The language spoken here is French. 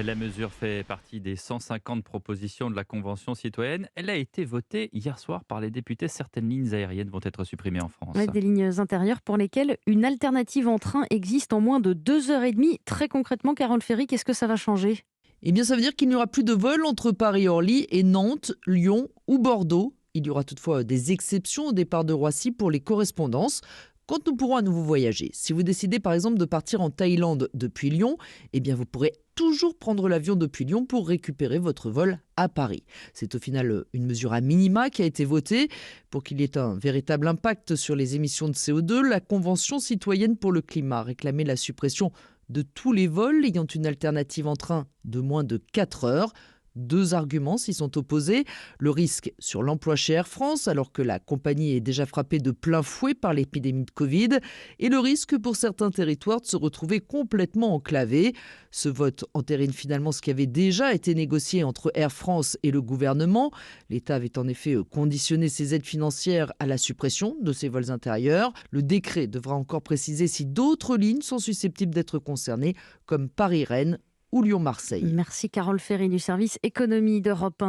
La mesure fait partie des 150 propositions de la Convention citoyenne. Elle a été votée hier soir par les députés. Certaines lignes aériennes vont être supprimées en France. Ouais, des lignes intérieures pour lesquelles une alternative en train existe en moins de 2 heures et demie. Très concrètement, Carole Ferry, qu'est-ce que ça va changer? Eh bien, ça veut dire qu'il n'y aura plus de vol entre Paris-Orly et Nantes, Lyon ou Bordeaux. Il y aura toutefois des exceptions au départ de Roissy pour les correspondances, quand nous pourrons à nouveau voyager. Si vous décidez par exemple de partir en Thaïlande depuis Lyon, eh bien vous pourrez toujours prendre l'avion depuis Lyon pour récupérer votre vol à Paris. C'est au final une mesure à minima qui a été votée. Pour qu'il y ait un véritable impact sur les émissions de CO2, la Convention citoyenne pour le climat réclamait la suppression de tous les vols ayant une alternative en train de moins de 4 heures. Deux arguments s'y sont opposés. Le risque sur l'emploi chez Air France, alors que la compagnie est déjà frappée de plein fouet par l'épidémie de Covid, et le risque pour certains territoires de se retrouver complètement enclavés. Ce vote entérine finalement ce qui avait déjà été négocié entre Air France et le gouvernement. L'État avait en effet conditionné ses aides financières à la suppression de ces vols intérieurs. Le décret devra encore préciser si d'autres lignes sont susceptibles d'être concernées, comme Paris-Rennes ou Lyon-Marseille. Merci Carole Ferry du service économie d'Europe 1.